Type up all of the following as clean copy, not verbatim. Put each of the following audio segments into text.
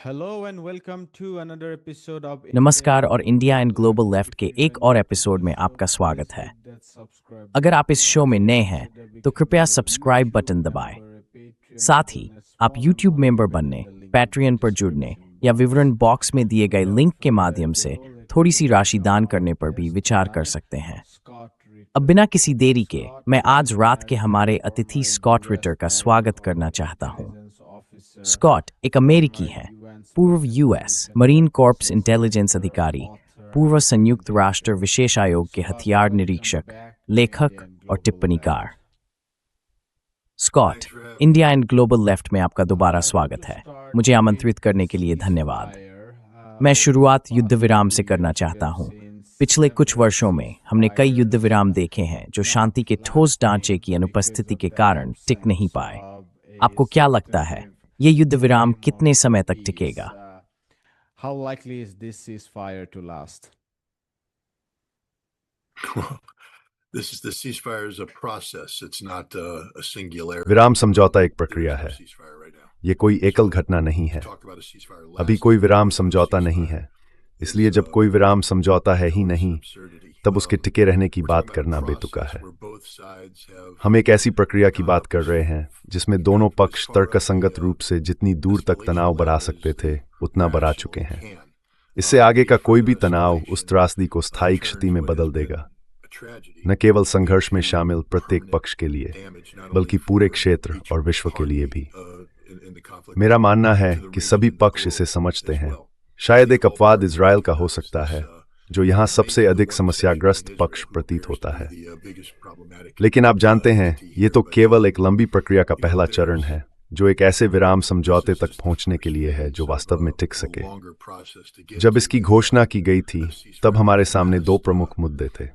Hello and welcome to another episode of नमस्कार और India and global left के एक और एपिसोड में आपका स्वागत है। अगर आप इस शो में नए हैं तो कृपया सब्सक्राइब बटन दबाएं। साथ ही आप यूट्यूब मेंबर बनने, पैट्रियन पर जुड़ने या विवरण बॉक्स में दिए गए लिंक के माध्यम से थोड़ी सी राशि दान करने पर भी विचार कर सकते हैं। अब बिना किसी देरी के मैं आज रात के हमारे अतिथि स्कॉट रिटर का स्वागत करना चाहता हूं। स्कॉट एक अमेरिकी हैं, पूर्व यूएस मरीन कॉर्प्स इंटेलिजेंस अधिकारी, पूर्व संयुक्त राष्ट्र विशेष आयोग के हथियार निरीक्षक, लेखक और टिप्पणीकार। Scott, India and global left में आपका दोबारा स्वागत है। मुझे आमंत्रित करने के लिए धन्यवाद। मैं शुरुआत युद्ध विराम से करना चाहता हूं। पिछले कुछ वर्षों में हमने कई युद्ध विराम देखे हैं जो शांति के ठोस ढांचे की अनुपस्थिति के कारण टिक नहीं पाए। आपको क्या लगता है, ये युद्ध विराम कितने समय तक टिकेगा? How likely is this ceasefire to last? Well, the ceasefire is a process. It's not a singularity. विराम समझौता एक प्रक्रिया है। ये कोई एकल घटना नहीं है। अभी कोई विराम समझौता नहीं है। इसलिए जब कोई विराम समझौता है ही नहीं, तब उसके टिके रहने की बात करना बेतुका है। हम एक ऐसी प्रक्रिया की बात कर रहे हैं जिसमें दोनों पक्ष तर्कसंगत रूप से जितनी दूर तक तनाव बढ़ा सकते थे उतना बढ़ा चुके हैं। इससे आगे का कोई भी तनाव उस त्रासदी को स्थायी क्षति में बदल देगा, न केवल संघर्ष में शामिल प्रत्येक पक्ष के लिए, बल्कि पूरे क्षेत्र और विश्व के लिए भी। मेरा मानना है कि सभी पक्ष इसे समझते हैं। शायद एक अपवाद इजराइल का हो सकता है, जो यहाँ सबसे अधिक समस्याग्रस्त पक्ष प्रतीत होता है। लेकिन आप जानते हैं, ये तो केवल एक लंबी प्रक्रिया का पहला चरण है, जो एक ऐसे विराम समझौते तक पहुंचने के लिए है जो वास्तव में टिक सके। जब इसकी घोषणा की गई थी, तब हमारे सामने दो प्रमुख मुद्दे थे।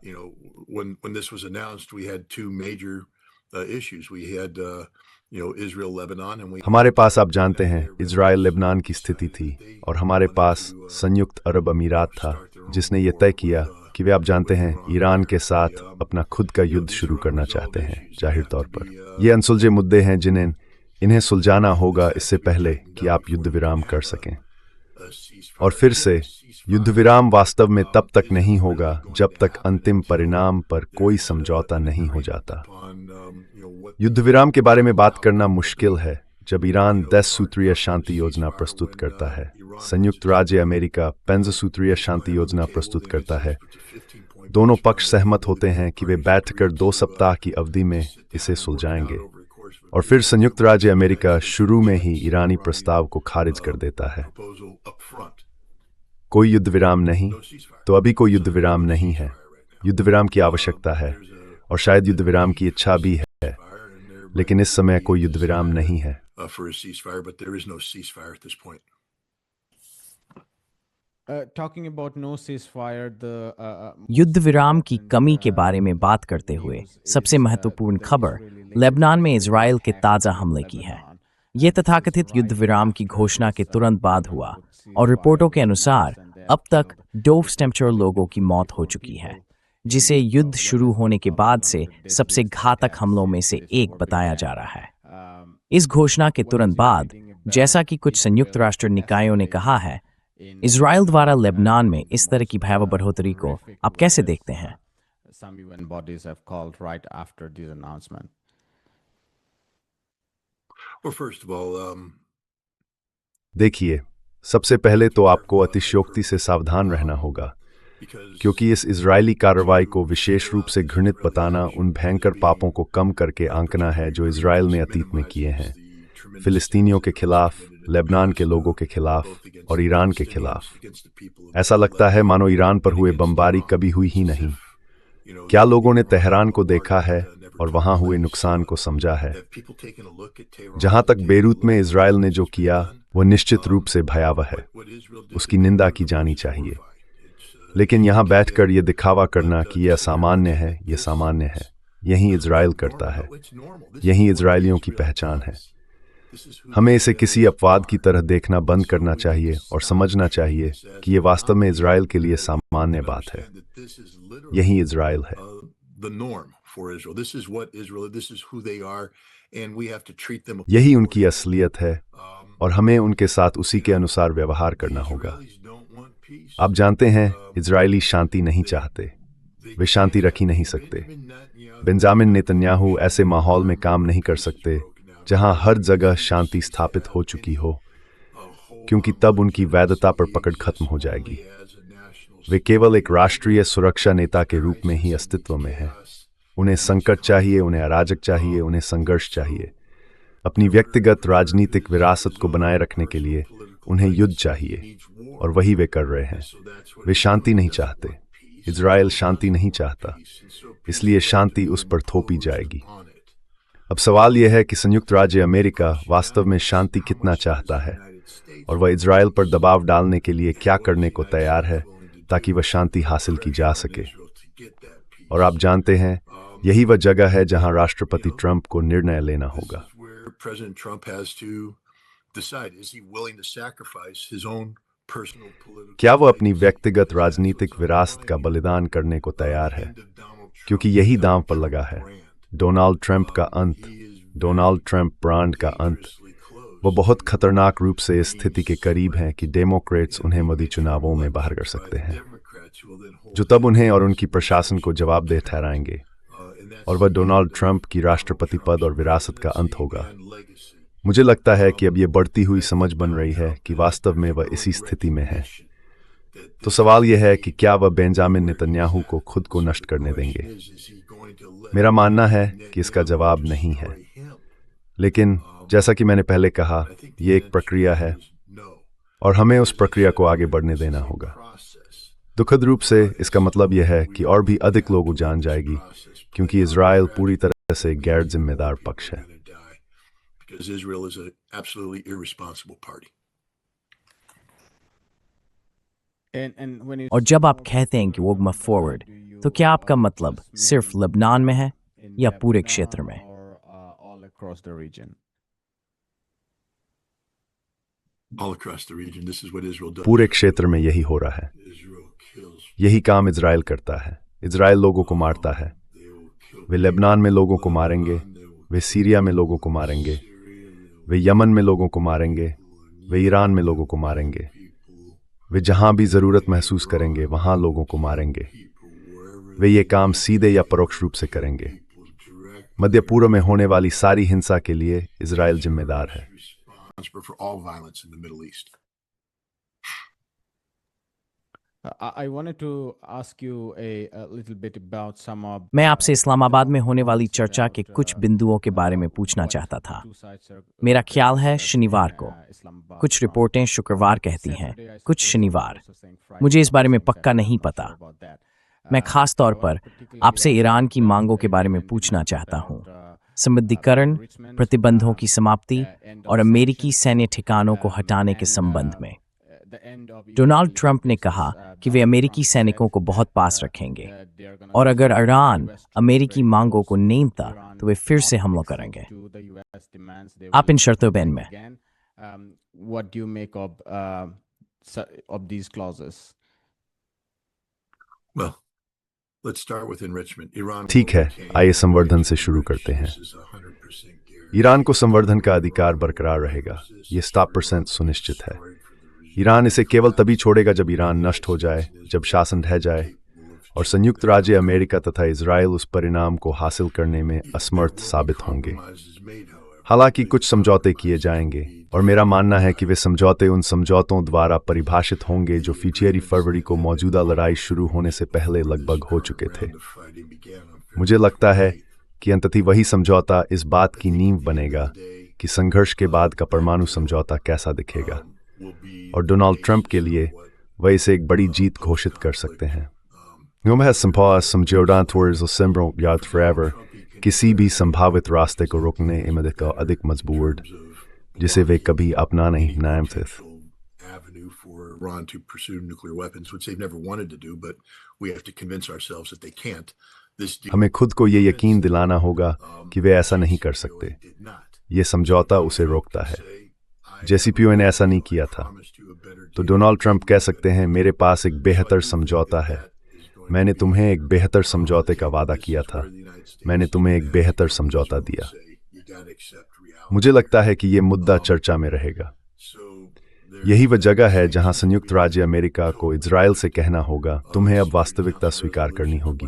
हमारे पास, आप जानते हैं, इजराइल लेबनान की स्थिति थी, और हमारे पास संयुक्त अरब अमीरात था, जिसने ये तय किया कि वे, आप जानते हैं, ईरान के साथ अपना खुद का युद्ध शुरू करना चाहते हैं। जाहिर तौर पर ये अनसुलझे मुद्दे हैं जिन्हें इन्हें सुलझाना होगा इससे पहले कि आप युद्ध विराम कर सकें। और फिर से, युद्ध विराम वास्तव में तब तक नहीं होगा जब तक अंतिम परिणाम पर कोई समझौता नहीं हो जाता। युद्ध विराम के बारे में बात करना मुश्किल है जब ईरान 10 सूत्रीय शांति योजना प्रस्तुत करता है, संयुक्त राज्य अमेरिका 15 सूत्रीय शांति योजना प्रस्तुत करता है। दोनों पक्ष सहमत होते हैं कि वे बैठकर 2 सप्ताह की अवधि में इसे सुलझाएंगे, और फिर संयुक्त राज्य अमेरिका शुरू में ही ईरानी प्रस्ताव को खारिज कर देता है। कोई युद्ध विराम नहीं, तो अभी कोई युद्ध विराम नहीं है। युद्ध विराम की आवश्यकता है, और शायद युद्ध विराम की इच्छा भी है, लेकिन इस समय कोई युद्ध विराम नहीं है। Talking about no ceasefire, युद्ध विराम की कमी के बारे में बात करते हुए सबसे महत्वपूर्ण खबर लेबनान में इजराइल के ताज़ा हमले की है। ये तथाकथित युद्ध विराम की घोषणा के तुरंत बाद हुआ, और रिपोर्टों के अनुसार अब तक 2 स्टेम्पचर लोगों की मौत हो चुकी है, जिसे युद्ध शुरू होने के बाद से सबसे घातक हमलों में से एक बताया जा रहा है। इस घोषणा के तुरंत बाद, जैसा कि कुछ संयुक्त राष्ट्र निकायों ने कहा है, इजराइल द्वारा लेबनान में इस तरह की भयावह बढ़ोतरी को आप कैसे देखते हैं? some UN bodies have called right after this announcement. Well, first of all, देखिए, सबसे पहले तो आपको अतिशयोक्ति से सावधान रहना होगा, क्योंकि इस इजरायली कार्रवाई को विशेष रूप से घृणित बताना उन भयंकर पापों को कम करके आंकना है जो इजराइल ने अतीत में किए हैं, फिलिस्तीनियों के खिलाफ, लेबनान के लोगों के खिलाफ और ईरान के खिलाफ। ऐसा लगता है मानो ईरान पर हुए बमबारी कभी हुई ही नहीं। क्या लोगों ने तेहरान को देखा है और वहां हुए नुकसान को समझा है? जहां तक बेरूत में इजराइल ने जो किया, वह निश्चित रूप से भयावह है, उसकी निंदा की जानी चाहिए। लेकिन यहां बैठकर यह दिखावा करना कि यह असामान्य है, यह सामान्य है, यही इजराइल करता है, यही इजरायलियों की पहचान है। हमें इसे किसी अपवाद की तरह देखना बंद करना चाहिए और समझना चाहिए कि यह वास्तव में इजराइल के लिए सामान्य बात है। यही इजराइल है। यही उनकी असलियत है, और हमें उनके साथ उसी के अनुसार व्यवहार करना होगा। आप जानते हैं, इजरायली शांति नहीं चाहते, वे शांति रख ही नहीं सकते। बेंजामिन नेतन्याहू ऐसे माहौल में काम नहीं कर सकते जहां हर जगह शांति स्थापित हो चुकी हो, क्योंकि तब उनकी वैधता पर पकड़ खत्म हो जाएगी। वे केवल एक राष्ट्रीय सुरक्षा नेता के रूप में ही अस्तित्व में हैं। उन्हें संकट चाहिए, उन्हें अराजक चाहिए, उन्हें संघर्ष चाहिए। अपनी व्यक्तिगत राजनीतिक विरासत को बनाए रखने के लिए उन्हें युद्ध चाहिए, और वही वे कर रहे हैं। वे शांति नहीं चाहते। इजराइल शांति नहीं चाहता, इसलिए शांति उस पर थोपी जाएगी। अब सवाल यह है कि संयुक्त राज्य अमेरिका वास्तव में शांति कितना चाहता है, और वह इजराइल पर दबाव डालने के लिए क्या करने को तैयार है ताकि वह शांति हासिल की जा सके। और आप जानते हैं, यही वह जगह है जहां राष्ट्रपति ट्रंप को निर्णय लेना होगा। क्या वह अपनी व्यक्तिगत राजनीतिक विरासत का बलिदान करने को तैयार है, क्योंकि यही दांव पर लगा है। डोनाल्ड ट्रंप का अंत, डोनाल्ड ट्रंप ब्रांड का अंत। वो बहुत खतरनाक रूप से इस स्थिति के करीब हैं कि डेमोक्रेट्स उन्हें मोदी चुनावों में बाहर कर सकते हैं, जो तब उन्हें और उनकी प्रशासन को जवाबदेह ठहराएंगे, और वह डोनाल्ड ट्रंप की राष्ट्रपति पद और विरासत का अंत होगा। मुझे लगता है कि अब ये बढ़ती हुई समझ बन रही है कि वास्तव में वह इसी स्थिति में है। तो सवाल यह है कि क्या वह बेंजामिन नेतन्याहू को खुद को नष्ट करने देंगे। मेरा मानना है कि इसका जवाब नहीं है, लेकिन जैसा कि मैंने पहले कहा, यह एक प्रक्रिया है और हमें उस प्रक्रिया को आगे बढ़ने देना होगा। दुखद रूप से इसका मतलब यह है कि और भी अधिक लोग जान जाएगी, क्योंकि इजराइल पूरी तरह से गैर जिम्मेदार पक्ष है। और जब आप कहते हैं कि वो मूव फॉरवर्ड, तो क्या आपका मतलब सिर्फ लेबनान में है या पूरे क्षेत्र में? पूरे क्षेत्र में यही हो रहा है। यही काम इजराइल करता है। इजराइल लोगों को मारता है। वे लेबनान में लोगों को मारेंगे, वे सीरिया में लोगों को मारेंगे, वे यमन में लोगों को मारेंगे, वे ईरान में लोगों को मारेंगे। वे जहां भी जरूरत महसूस करेंगे वहां लोगों को मारेंगे। वे ये काम सीधे या परोक्ष रूप से करेंगे। मध्य पूर्व में होने वाली सारी हिंसा के लिए इजराइल जिम्मेदार है। मैं आपसे इस्लामाबाद में होने वाली चर्चा के कुछ बिंदुओं के बारे में पूछना चाहता था। मेरा ख्याल है शनिवार को, कुछ रिपोर्टें शुक्रवार कहती हैं, कुछ शनिवार। मुझे इस बारे में पक्का नहीं पता। मैं खास तौर पर आपसे ईरान की मांगों के बारे में पूछना चाहता हूँ। संबद्धीकरण, प्रतिबंधों की समाप्ति और अमेरिकी सैन्य ठिकानों को हटाने के संबंध में। डोनाल्ड ट्रंप ने कहा कि वे अमेरिकी सैनिकों को बहुत पास रखेंगे, और अगर ईरान अमेरिकी मांगों को नींदता तो वे फिर से हमला करेंगे। आप इन शर्तों बैन में ठीक है, आइए संवर्धन से शुरू करते हैं। ईरान को संवर्धन का अधिकार बरकरार रहेगा, ये 100% सुनिश्चित है। ईरान इसे केवल तभी छोड़ेगा जब ईरान नष्ट हो जाए, जब शासन ढह जाए और संयुक्त राज्य अमेरिका तथा इजराइल उस परिणाम को हासिल करने में असमर्थ साबित होंगे। हालांकि कुछ समझौते किए जाएंगे, और मेरा मानना है कि वे समझौते उन समझौतों द्वारा परिभाषित होंगे जो फरवरी फरवरी को मौजूदा लड़ाई शुरू होने से पहले लगभग हो चुके थे। मुझे लगता है कि अंततः वही समझौता इस बात की नींव बनेगा कि संघर्ष के बाद का परमाणु समझौता कैसा दिखेगा, और डोनाल्ड ट्रंप के लिए वह इसे एक बड़ी जीत घोषित कर सकते हैं। किसी भी संभावित रास्ते को रोकने का अधिक मजबूत, जिसे वे कभी अपना नहीं नाम थे। हमें खुद को ये यकीन दिलाना होगा कि वे ऐसा नहीं कर सकते। ये समझौता उसे रोकता है। जेसीपीओ ने ऐसा नहीं किया था, तो डोनाल्ड ट्रंप कह सकते हैं, मेरे पास एक बेहतर समझौता है। मैंने तुम्हें एक बेहतर समझौते का वादा किया था, मैंने तुम्हें एक बेहतर समझौता दिया। मुझे लगता है कि ये मुद्दा चर्चा में रहेगा। यही वह जगह है जहां संयुक्त राज्य अमेरिका को इजराइल से कहना होगा, तुम्हें अब वास्तविकता स्वीकार करनी होगी।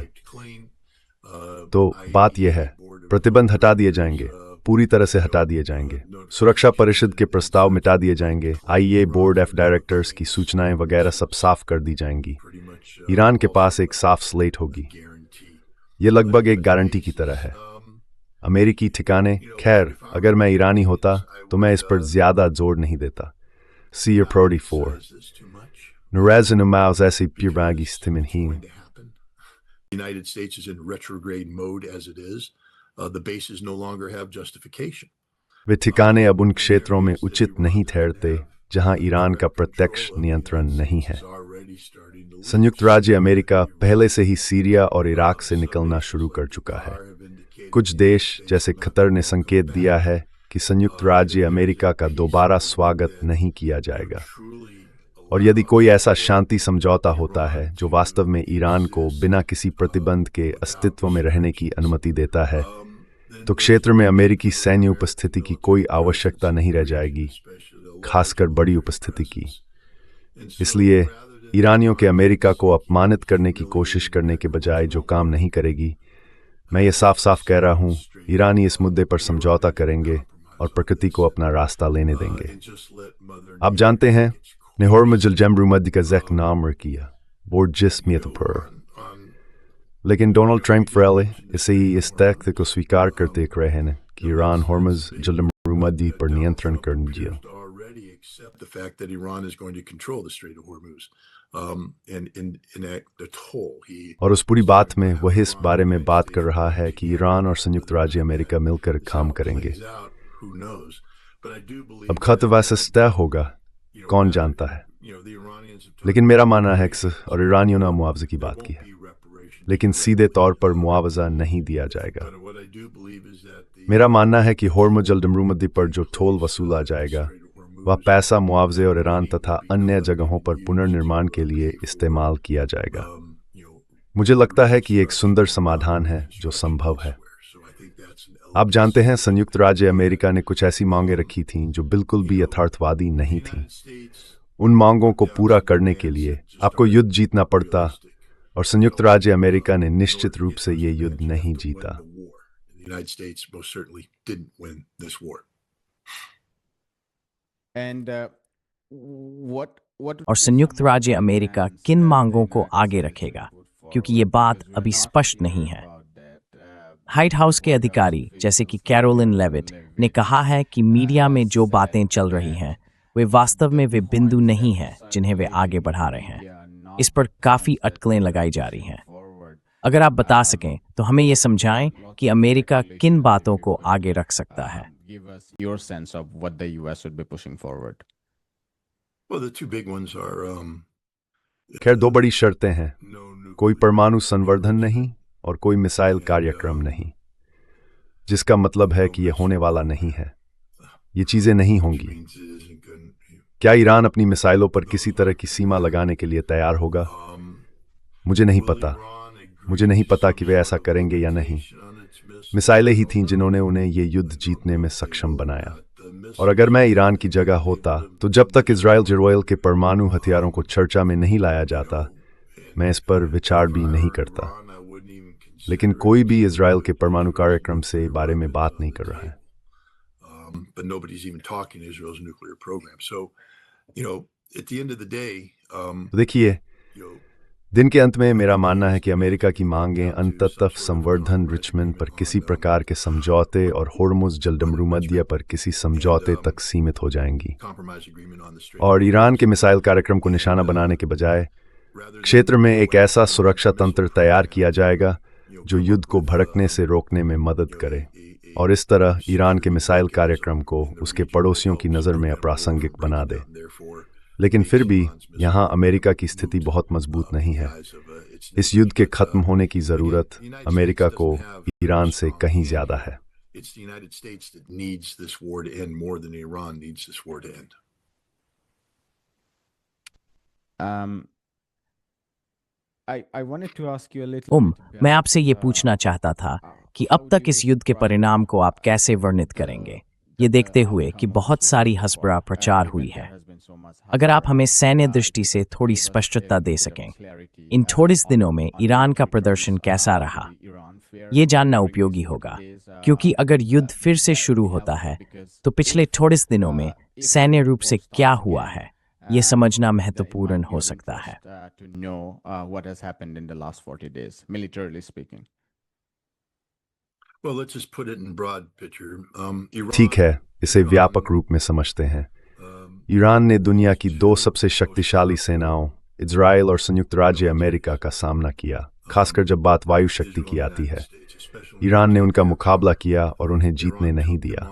तो बात यह है, प्रतिबंध हटा दिए जाएंगे, पूरी तरह से हटा दिए जाएंगे, सुरक्षा परिषद के प्रस्ताव मिटा दिए जाएंगे, आईए बोर्ड ऑफ डायरेक्टर्स की सूचनाएं वगैरह सब साफ कर दी जाएंगी। ईरान के पास एक साफ स्लेट होगी। यह लगभग एक गारंटी की तरह है। अमेरिकी ठिकाने, खैर, अगर मैं ईरानी होता तो मैं इस पर ज्यादा जोर नहीं देता। See your Prodi 4. Nurazin Amaus Esi Pirbagis Timinhin. The United States is in retrograde mode as it is. The bases no longer have justification. वे ठिकाने अब उन क्षेत्रों में उचित नहीं ठहरते जहां ईरान का प्रत्यक्ष नियंत्रण नहीं है। संयुक्त राज्य अमेरिका पहले से ही सीरिया और इराक से निकलना शुरू कर चुका है। कुछ देश जैसे कतर ने संकेत दिया है कि संयुक्त राज्य अमेरिका का दोबारा स्वागत नहीं किया जाएगा। और यदि कोई ऐसा शांति समझौता होता है जो वास्तव में ईरान को बिना किसी प्रतिबंध के अस्तित्व में रहने की अनुमति देता है, तो क्षेत्र में अमेरिकी सैन्य उपस्थिति की कोई आवश्यकता नहीं रह जाएगी, खासकर बड़ी उपस्थिति की। इसलिए ईरानियों के अमेरिका को अपमानित करने की कोशिश करने के बजाय जो काम नहीं करेगी, मैं ये साफ साफ कह रहा हूं, ईरानी इस मुद्दे पर समझौता करेंगे और प्रकृति को अपना रास्ता लेने देंगे। आप जानते हैं, नेहोर्मजुल जमरूमदी का जैक नाम किया बोर्ड जिस्मियतपुर, लेकिन डोनाल्ड ट्रंप फ्रेले इसे इस तथ्य को स्वीकार करते रहे हैं कि ईरान होर्मुज जमरूमदी पर नियंत्रण कर दिया। The fact that Iran is going to control the Strait of Hormuz and enact the toll. और उस पूरी बात में वह इस बारे में बात कर रहा है कि ईरान और संयुक्त राज्य अमेरिका मिलकर काम करेंगे। अब खत वैसे तय होगा, कौन जानता है, लेकिन मेरा मानना है कि और ईरानियों ने मुआवजे की बात की है, लेकिन सीधे तौर पर मुआवजा नहीं दिया जाएगा। मेरा मानना है कि होर्मुज जमरूमदी पर जो टोल वसूला जाएगा वह पैसा मुआवजे और ईरान तथा अन्य जगहों पर पुनर्निर्माण के लिए इस्तेमाल किया जाएगा। मुझे लगता है कि एक सुंदर समाधान है जो संभव है। आप जानते हैं, संयुक्त राज्य अमेरिका ने कुछ ऐसी मांगें रखी थीं जो बिल्कुल भी यथार्थवादी नहीं थीं। उन मांगों को पूरा करने के लिए आपको युद्ध जीतना पड़ता, और संयुक्त राज्य अमेरिका ने निश्चित रूप से ये युद्ध नहीं जीता। और संयुक्त राज्य अमेरिका किन मांगों को आगे रखेगा, क्योंकि ये बात अभी स्पष्ट नहीं है। व्हाइट हाउस के अधिकारी जैसे कि कैरोलिन लेविट ने कहा है कि मीडिया में जो बातें चल रही हैं वे वास्तव में वे बिंदु नहीं हैं जिन्हें वे आगे बढ़ा रहे हैं। इस पर काफ़ी अटकलें लगाई जा रही हैं। अगर आप बता सकें तो हमें ये समझाएं कि अमेरिका किन बातों को आगे रख सकता है। Give us your sense of what the US would be pushing forward. Well, the two big ones are खैर, दो बड़ी शर्तें हैं, कोई परमाणु संवर्धन नहीं और कोई मिसाइल कार्यक्रम नहीं, जिसका मतलब है कि यह होने वाला नहीं है। ये चीजें नहीं होंगी। क्या ईरान अपनी मिसाइलों पर किसी तरह की सीमा लगाने के लिए तैयार होगा? मुझे नहीं पता। मुझे नहीं पता कि वे ऐसा करेंगे या नहीं। मिसाइलें ही थीं जिन्होंने उन्हें ये युद्ध जीतने में सक्षम बनाया। और अगर मैं ईरान की जगह होता तो जब तक इजराइल के परमाणु हथियारों को चर्चा में नहीं लाया जाता, मैं इस पर विचार भी नहीं करता। लेकिन कोई भी इजराइल के परमाणु कार्यक्रम से बारे में बात नहीं कर रहा है। But nobody's even talking Israel's nuclear program. So, at the end of the day, देखिए, दिन के अंत में मेरा मानना है कि अमेरिका की मांगें अंततः संवर्धन, रिचमंड पर किसी प्रकार के समझौते और होर्मुज जलडमरूमदिया पर किसी समझौते तक सीमित हो जाएंगी। और ईरान के मिसाइल कार्यक्रम को निशाना बनाने के बजाय क्षेत्र में एक ऐसा सुरक्षा तंत्र तैयार किया जाएगा जो युद्ध को भड़कने से रोकने में मदद करे, और इस तरह ईरान के मिसाइल कार्यक्रम को उसके पड़ोसियों की नज़र में अप्रासंगिक बना दे। लेकिन फिर भी यहाँ अमेरिका की स्थिति बहुत मजबूत नहीं है। इस युद्ध के खत्म होने की ज़रूरत अमेरिका को ईरान से कहीं ज़्यादा है। मैं आपसे ये पूछना चाहता था कि अब तक इस युद्ध के परिणाम को आप कैसे वर्णित करेंगे? ये देखते हुए कि बहुत सारी हसबरा प्रचार हुई है। अगर आप हमें सैन्य दृष्टि से थोड़ी स्पष्टता दे सकें, इन थोड़े दिनों में ईरान का प्रदर्शन कैसा रहा, ये जानना उपयोगी होगा, क्योंकि अगर युद्ध फिर से शुरू होता है तो पिछले थोड़े दिनों में सैन्य रूप से क्या हुआ है, ये समझना महत्वपूर्ण हो सकता है। ठीक है, इसे व्यापक रूप में समझते हैं। ईरान ने दुनिया की दो सबसे शक्तिशाली सेनाओं, इजराइल और संयुक्त राज्य अमेरिका का सामना किया, खासकर जब बात वायु शक्ति की आती है। ईरान ने उनका मुकाबला किया और उन्हें जीतने नहीं दिया।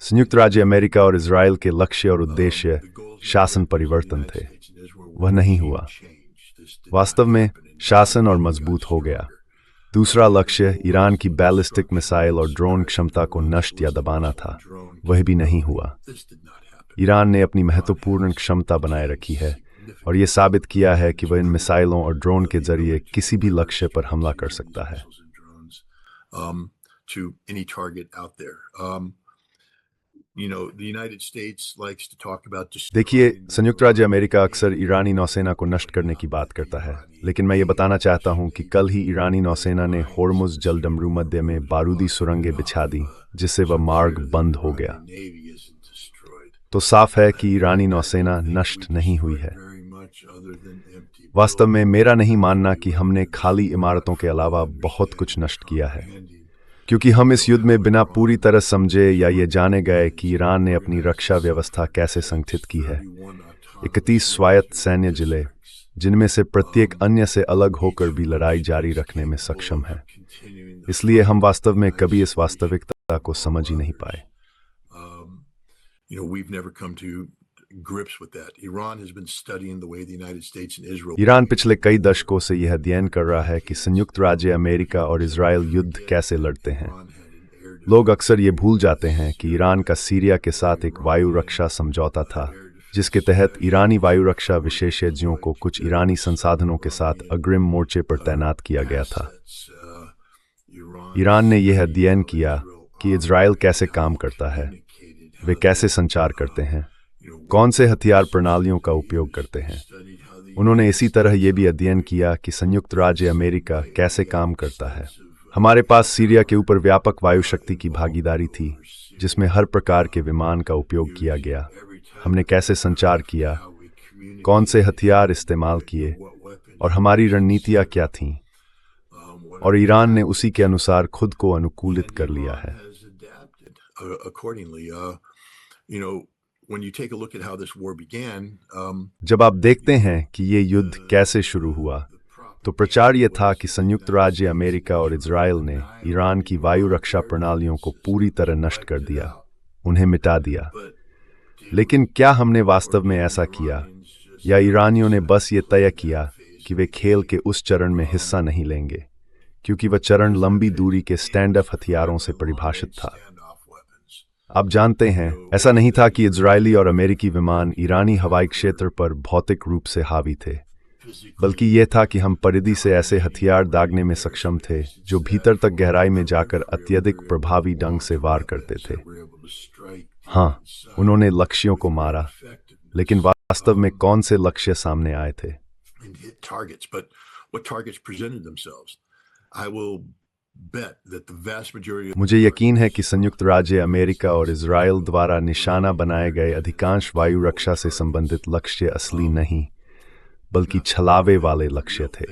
संयुक्त राज्य अमेरिका और इजराइल के लक्ष्य और उद्देश्य शासन परिवर्तन थे। वह नहीं हुआ। वास्तव में शासन और मजबूत हो गया। दूसरा लक्ष्य ईरान की बैलिस्टिक मिसाइल और ड्रोन क्षमता को नष्ट या दबाना था। वह भी नहीं हुआ। ईरान ने अपनी महत्वपूर्ण क्षमता बनाए रखी है और ये साबित किया है कि वह इन मिसाइलों और ड्रोन के जरिए किसी भी लक्ष्य पर हमला कर सकता है। देखिए, संयुक्त राज्य अमेरिका अक्सर ईरानी नौसेना को नष्ट करने की बात करता है, लेकिन मैं ये बताना चाहता हूं कि कल ही ईरानी नौसेना ने होर्मुज जलडमरू मध्य में बारूदी सुरंगें बिछा दी, जिससे वह मार्ग बंद हो गया। तो साफ है कि ईरानी नौसेना नष्ट नहीं हुई है। वास्तव में मेरा नहीं मानना कि हमने खाली इमारतों के अलावा बहुत कुछ नष्ट किया है, क्योंकि हम इस युद्ध में बिना पूरी तरह समझे या ये जाने गए कि ईरान ने अपनी रक्षा व्यवस्था कैसे संगठित की है। 31 स्वायत्त सैन्य जिले, जिनमें से प्रत्येक अन्य से अलग होकर भी लड़ाई जारी रखने में सक्षम है। इसलिए हम वास्तव में कभी इस वास्तविकता को समझ ही नहीं पाए। ईरान पिछले कई दशकों से यह अध्ययन कर रहा है कि संयुक्त राज्य अमेरिका और इजराइल युद्ध कैसे लड़ते हैं। लोग अक्सर ये भूल जाते हैं कि ईरान का सीरिया के साथ एक वायु रक्षा समझौता था, जिसके तहत ईरानी वायु रक्षा विशेषज्ञों को कुछ ईरानी संसाधनों के साथ अग्रिम मोर्चे पर तैनात किया गया था। ईरान ने यह अध्ययन किया कि इजराइल कैसे काम करता है, वे कैसे संचार करते हैं, कौन से हथियार प्रणालियों का उपयोग करते हैं। उन्होंने इसी तरह यह भी अध्ययन किया कि संयुक्त राज्य अमेरिका कैसे काम करता है। हमारे पास सीरिया के ऊपर व्यापक वायु शक्ति की भागीदारी थी, जिसमें हर प्रकार के विमान का उपयोग किया गया। हमने कैसे संचार किया, कौन से हथियार इस्तेमाल किए और हमारी रणनीतियां क्या थीं, और ईरान ने उसी के अनुसार खुद को अनुकूलित कर लिया है। जब आप देखते हैं कि ये युद्ध कैसे शुरू हुआ, तो प्रचार ये था कि संयुक्त राज्य अमेरिका और इजराइल ने ईरान की वायु रक्षा प्रणालियों को पूरी तरह नष्ट कर दिया, उन्हें मिटा दिया। लेकिन क्या हमने वास्तव में ऐसा किया, या ईरानियों ने बस ये तय किया कि वे खेल के उस चरण में हिस्सा नहीं लेंगे, क्योंकि वह चरण लंबी दूरी के स्टैंड ऑफ हथियारों से परिभाषित था। आप जानते हैं, ऐसा नहीं था कि इजरायली और अमेरिकी विमान ईरानी हवाई क्षेत्र पर भौतिक रूप से हावी थे, बल्कि यह था कि हम परिधि से ऐसे हथियार दागने में सक्षम थे जो भीतर तक गहराई में जाकर अत्यधिक प्रभावी ढंग से वार करते थे। हाँ, उन्होंने लक्ष्यों को मारा, लेकिन वास्तव में कौन से लक्ष्य सामने आए थे? मुझे यकीन है कि संयुक्त राज्य अमेरिका और इजराइल द्वारा निशाना बनाए गए अधिकांश वायु रक्षा से संबंधित लक्ष्य असली नहीं, बल्कि छलावे वाले लक्ष्य थे।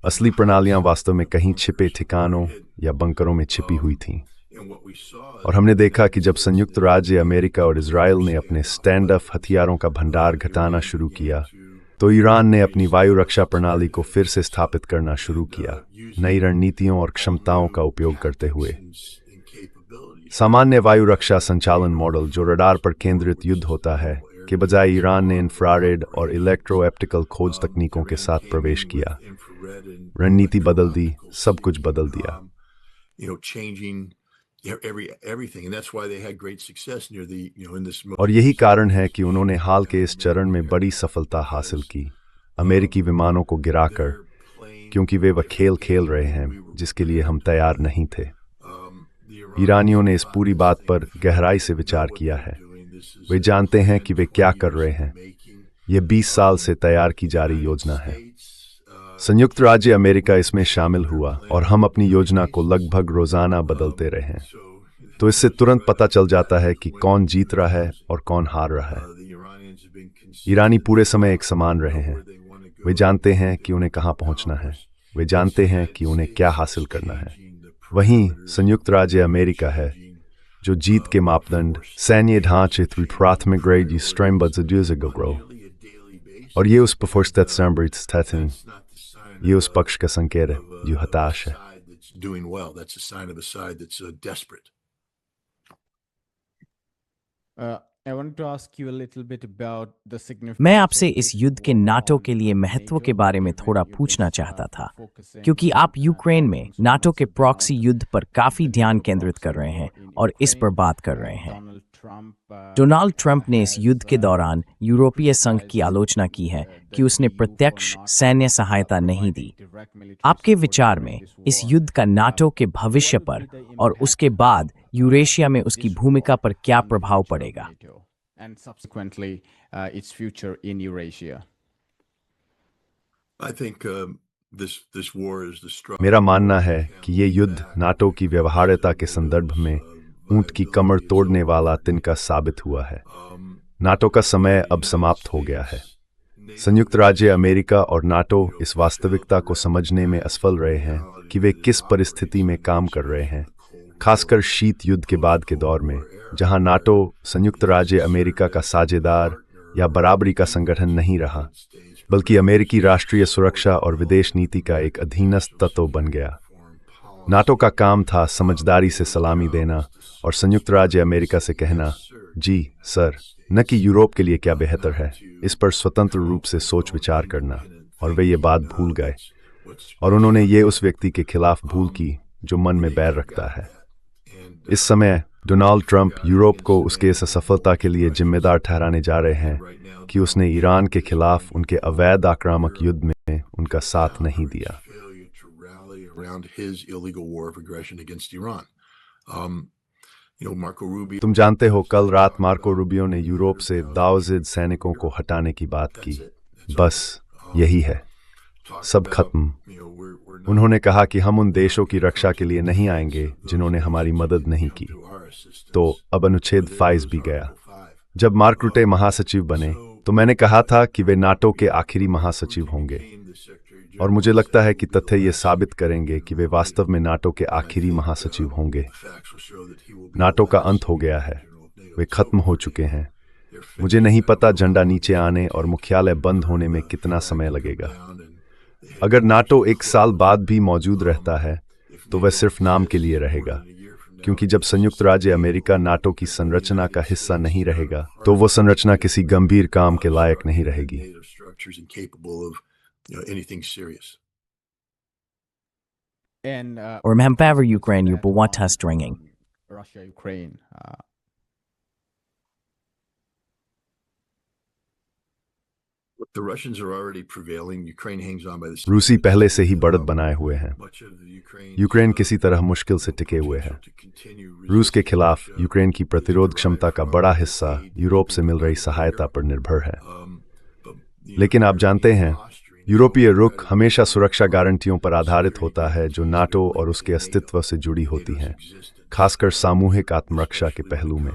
असली प्रणालियां वास्तव में कहीं छिपे ठिकानों या बंकरों में छिपी हुई थीं। और हमने देखा कि जब संयुक्त राज्य अमेरिका और इजराइल ने अपने स्टैंड ऑफ हथियारों का भंडार घटाना शुरू किया, तो ईरान ने अपनी वायु रक्षा प्रणाली को फिर से स्थापित करना शुरू किया, नई रणनीतियों और क्षमताओं का उपयोग करते हुए। सामान्य वायु रक्षा संचालन मॉडल, जो रडार पर केंद्रित युद्ध होता है, के बजाय ईरान ने इंफ्रारेड और इलेक्ट्रो ऑप्टिकल खोज तकनीकों के साथ प्रवेश किया। रणनीति बदल दी, सब कुछ बदल दिया। और यही कारण है कि उन्होंने हाल के इस चरण में बड़ी सफलता हासिल की, अमेरिकी विमानों को गिराकर, क्योंकि वे वह खेल खेल रहे हैं जिसके लिए हम तैयार नहीं थे। ईरानियों ने इस पूरी बात पर गहराई से विचार किया है। वे जानते हैं कि वे क्या कर रहे हैं। ये 20 साल से तैयार की जा रही योजना है। संयुक्त राज्य अमेरिका इसमें शामिल हुआ और हम अपनी योजना को लगभग रोजाना बदलते रहे हैं। तो इससे तुरंत पता चल जाता है कि कौन जीत रहा है और कौन हार रहा है। ईरानी पूरे समय एक समान रहे हैं। वे जानते हैं कि उन्हें कहां पहुंचना है। वे जानते हैं कि उन्हें क्या हासिल करना है। वहीं संयुक्त राज्य अमेरिका है जो जीत के मापदंड सैन्य ढांचे प्राथमिक ग्रेड और ये उस ये उस पक्ष का संकेत है जो हताश है। मैं आपसे इस युद्ध के नाटो के लिए महत्व के बारे में थोड़ा पूछना चाहता था, क्योंकि आप यूक्रेन में नाटो के प्रॉक्सी युद्ध पर काफी ध्यान केंद्रित कर रहे हैं और इस पर बात कर रहे हैं। डोनाल्ड ट्रंप ने इस युद्ध के दौरान यूरोपीय संघ की आलोचना की है कि उसने प्रत्यक्ष सैन्य सहायता नहीं दी। आपके विचार में इस युद्ध का नाटो के भविष्य पर और उसके बाद यूरेशिया में उसकी भूमिका पर क्या प्रभाव पड़ेगा? मेरा मानना है कि ये युद्ध नाटो की व्यवहार्यता के संदर्भ में ऊंट की कमर तोड़ने वाला तिनका साबित हुआ है। नाटो का समय अब समाप्त हो गया है। संयुक्त राज्य अमेरिका और नाटो इस वास्तविकता को समझने में असफल रहे हैं कि वे किस परिस्थिति में काम कर रहे हैं, खासकर शीत युद्ध के बाद के दौर में, जहां नाटो संयुक्त राज्य अमेरिका का साझेदार या बराबरी का संगठन नहीं रहा, बल्कि अमेरिकी राष्ट्रीय सुरक्षा और विदेश नीति का एक अधीनस्थ तत्व बन गया। नाटो का काम था समझदारी से सलामी देना और संयुक्त राज्य अमेरिका से कहना, जी सर, न कि यूरोप के लिए क्या बेहतर है, इस पर स्वतंत्र रूप से सोच विचार करना। और वे ये बात भूल गए और उन्होंने ये उस व्यक्ति के खिलाफ भूल की जो मन में बैर रखता है। इस समय डोनाल्ड ट्रंप यूरोप को उसके इस असफलता के लिए जिम्मेदार ठहराने जा रहे हैं कि उसने ईरान के खिलाफ उनके अवैध आक्रामक युद्ध में उनका साथ नहीं दिया। तुम जानते हो, कल रात मार्को रूबियो ने यूरोप से दाऊद सैनिकों को हटाने की बात की। बस यही है, सब खत्म। उन्होंने कहा कि हम उन देशों की रक्षा के लिए नहीं आएंगे जिन्होंने हमारी मदद नहीं की। तो अब अनुच्छेद 5 भी गया। जब मार्क रुटे महासचिव बने तो मैंने कहा था कि वे नाटो के आखिरी महासचिव होंगे, और मुझे लगता है कि तथ्य ये साबित करेंगे कि वे वास्तव में नाटो के आखिरी महासचिव होंगे। नाटो का अंत हो गया है, वे खत्म हो चुके हैं। मुझे नहीं पता झंडा नीचे आने और मुख्यालय बंद होने में कितना समय लगेगा। अगर नाटो 1 साल बाद भी मौजूद रहता है तो वह सिर्फ नाम के लिए रहेगा, क्योंकि जब संयुक्त राज्य अमेरिका नाटो की संरचना का हिस्सा नहीं रहेगा तो वो संरचना किसी गंभीर काम के लायक नहीं रहेगी। Remember Ukraine, you want us stringing. रूसी पहले से ही बढ़त बनाए हुए हैं। यूक्रेन किसी तरह मुश्किल से टिके हुए है। रूस के खिलाफ यूक्रेन की प्रतिरोध क्षमता का बड़ा हिस्सा यूरोप से मिल रही सहायता पर निर्भर है। लेकिन आप जानते हैं, यूरोपीय रुख हमेशा सुरक्षा गारंटियों पर आधारित होता है जो नाटो और उसके अस्तित्व से जुड़ी होती हैं, खासकर सामूहिक आत्मरक्षा के पहलू में।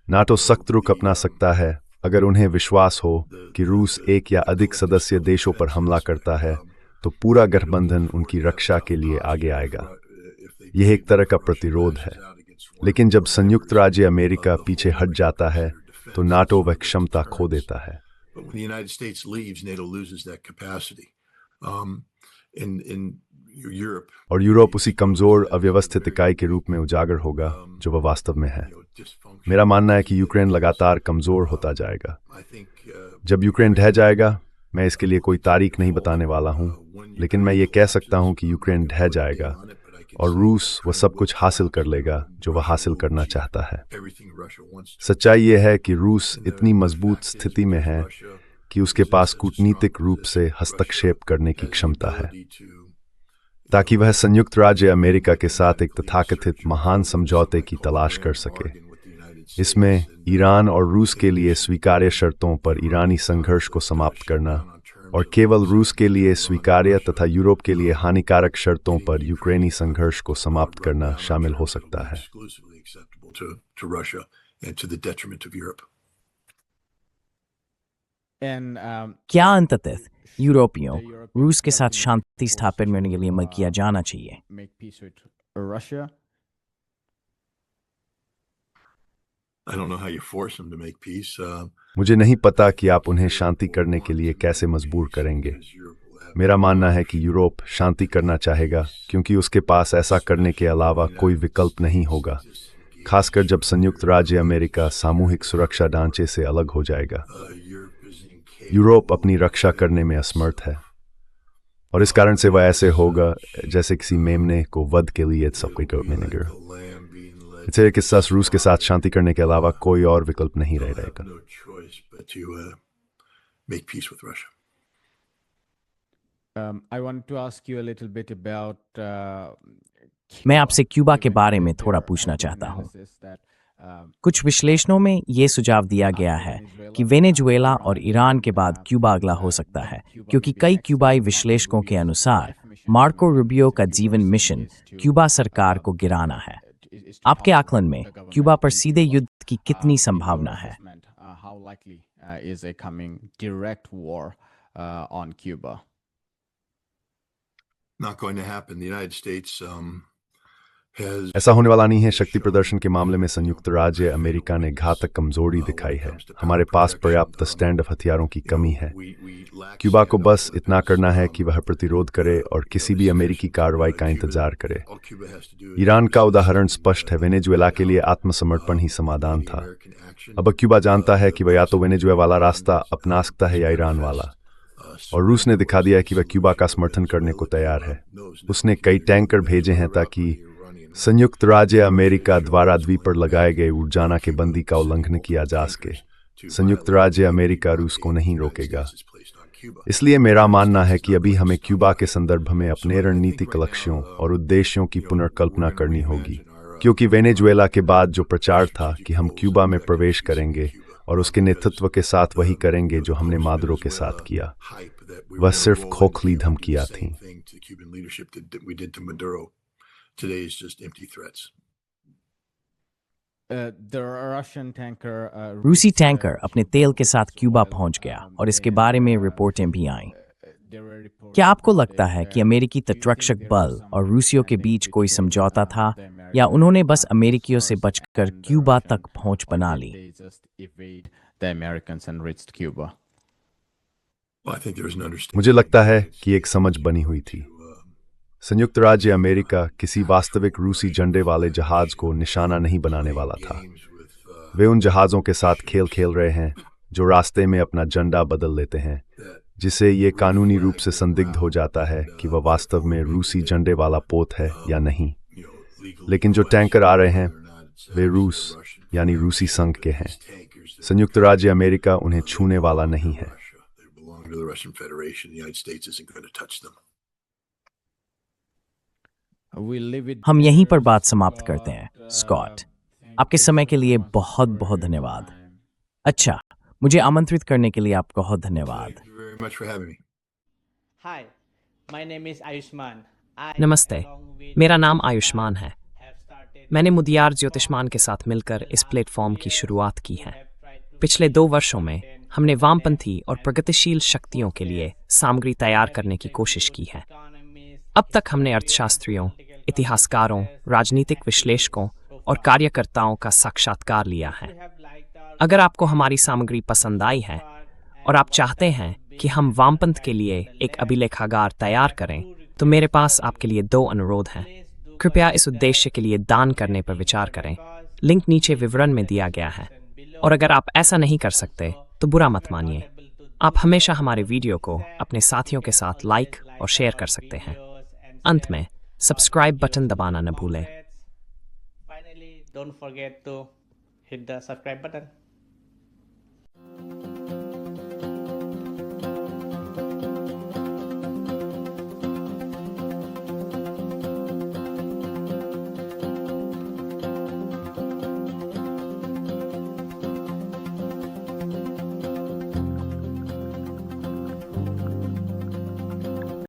नाटो सख्त रुख अपना सकता है अगर उन्हें विश्वास हो कि रूस एक या अधिक सदस्य देशों पर हमला करता है तो पूरा गठबंधन उनकी रक्षा के लिए आगे आएगा। यह एक तरह का प्रतिरोध है। लेकिन जब संयुक्त राज्य अमेरिका पीछे हट जाता है तो नाटो वह क्षमता खो देता है। और यूरोप उसी कमजोर अव्यवस्थित इकाई के रूप में उजागर होगा जो वह वास्तव में है। मेरा मानना है कि यूक्रेन लगातार कमजोर होता जाएगा। जब यूक्रेन ढह जाएगा, मैं इसके लिए कोई तारीख नहीं बताने वाला हूं, लेकिन मैं ये कह सकता हूं कि यूक्रेन ढह जाएगा और रूस वह सब कुछ हासिल कर लेगा जो वह हासिल करना चाहता है। सच्चाई यह है कि रूस इतनी मजबूत स्थिति में है कि उसके पास कूटनीतिक रूप से हस्तक्षेप करने की क्षमता है। ताकि वह संयुक्त राज्य अमेरिका के साथ एक तथाकथित महान समझौते की तलाश कर सके। इसमें ईरान और रूस के लिए स्वीकार्य शर्तों पर ईरानी संघर्ष को समाप्त करना और केवल रूस के लिए स्वीकार्य तथा यूरोप के लिए हानिकारक शर्तों पर यूक्रेनी संघर्ष को समाप्त करना शामिल हो सकता है। क्या अंततः यूरोपियों रूस के साथ शांति स्थापित करने के लिए मदद किया जाना चाहिए? मुझे नहीं पता कि आप उन्हें शांति करने के लिए कैसे मजबूर करेंगे। मेरा मानना है कि यूरोप शांति करना चाहेगा क्योंकि उसके पास ऐसा करने के अलावा कोई विकल्प नहीं होगा, खासकर जब संयुक्त राज्य अमेरिका सामूहिक सुरक्षा ढांचे से अलग हो जाएगा। यूरोप अपनी रक्षा करने में असमर्थ है और इस कारण से वह ऐसे होगा जैसे किसी मेमने को वध के लिए इसे किस्सा रूस के साथ शांति करने के अलावा कोई और विकल्प नहीं रह रहेगा। मैं आपसे क्यूबा के बारे में थोड़ा पूछना चाहता हूँ। कुछ विश्लेषणों में ये सुझाव दिया गया है कि वेनेजुएला और ईरान के बाद क्यूबा अगला हो सकता है, क्योंकि कई क्यूबाई विश्लेषकों के अनुसार मार्को रूबियो का जीवन मिशन क्यूबा सरकार को गिराना है। आपके आकलन में क्यूबा पर सीधे युद्ध की कितनी संभावना है? ऐसा होने वाला नहीं है। शक्ति प्रदर्शन के मामले में संयुक्त राज्य अमेरिका ने घातक कमजोरी दिखाई है। हमारे पास पर्याप्त स्टैंड ऑफ हथियारों की कमी है। क्यूबा को बस इतना करना है कि वह प्रतिरोध करे और किसी भी अमेरिकी कार्रवाई का इंतजार करे। ईरान का उदाहरण स्पष्ट है। वेनेजुएला के लिए आत्मसमर्पण ही समाधान था। अब क्यूबा जानता है कि वह या तो वेनेजुएला वाला रास्ता अपना सकता है या ईरान वाला, और रूस ने दिखा दिया है कि वह क्यूबा का समर्थन करने को तैयार है। उसने कई टैंकर भेजे हैं ताकि संयुक्त राज्य अमेरिका द्वारा द्वीप पर लगाए गए ऊर्जाना के बंदी का उल्लंघन किया जा सके। संयुक्त राज्य अमेरिका रूस को नहीं रोकेगा। इसलिए मेरा मानना है कि अभी हमें क्यूबा के संदर्भ में अपने रणनीतिक लक्ष्यों और उद्देश्यों की पुनर्कल्पना करनी होगी, क्योंकि वेनेजुएला के बाद जो प्रचार था कि हम क्यूबा में प्रवेश करेंगे और उसके नेतृत्व के साथ वही करेंगे जो हमने मादुरो के साथ किया, वह सिर्फ खोखली धमकियां थीं। रूसी टैंकर अपने तेल के साथ क्यूबा पहुंच गया और इसके बारे में रिपोर्टें भी आईं। क्या आपको लगता है कि अमेरिकी तटरक्षक बल और रूसियों के बीच कोई समझौता था, या उन्होंने बस अमेरिकियों से बचकर क्यूबा तक पहुंच बना ली? मुझे लगता है कि एक समझ बनी हुई थी। संयुक्त राज्य अमेरिका किसी वास्तविक रूसी झंडे वाले जहाज को निशाना नहीं बनाने वाला था। वे उन जहाज़ों के साथ खेल खेल रहे हैं जो रास्ते में अपना झंडा बदल लेते हैं, जिससे ये कानूनी रूप से संदिग्ध हो जाता है कि वह वास्तव में रूसी झंडे वाला पोत है या नहीं। लेकिन जो टैंकर आ रहे हैं वे रूस यानी रूसी संघ के हैं। संयुक्त राज्य अमेरिका उन्हें छूने वाला नहीं है। हम यहीं पर बात समाप्त करते हैं। स्कॉट, आपके समय के लिए बहुत बहुत धन्यवाद। अच्छा, मुझे आमंत्रित करने के लिए आपका बहुत धन्यवाद। नमस्ते, मेरा नाम आयुष्मान है। मैंने मुदियार ज्योतिष्मान के साथ मिलकर इस प्लेटफॉर्म की शुरुआत की है। पिछले 2 वर्षों में हमने वामपंथी और प्रगतिशील शक्तियों के लिए सामग्री तैयार करने की कोशिश की है। अब तक हमने अर्थशास्त्रियों, इतिहासकारों, राजनीतिक विश्लेषकों और कार्यकर्ताओं का साक्षात्कार लिया है। अगर आपको हमारी सामग्री पसंद आई है और आप चाहते हैं कि हम वामपंथ के लिए एक अभिलेखागार तैयार करें, तो मेरे पास आपके लिए 2 अनुरोध हैं। कृपया इस उद्देश्य के लिए दान करने पर विचार करें। लिंक नीचे विवरण में दिया गया है। और अगर आप ऐसा नहीं कर सकते तो बुरा मत मानिए। आप हमेशा हमारे वीडियो को अपने साथियों के साथ लाइक और शेयर कर सकते हैं। अंत में सब्सक्राइब बटन दबाना न भूलें। Finally, don't forget to hit the subscribe button.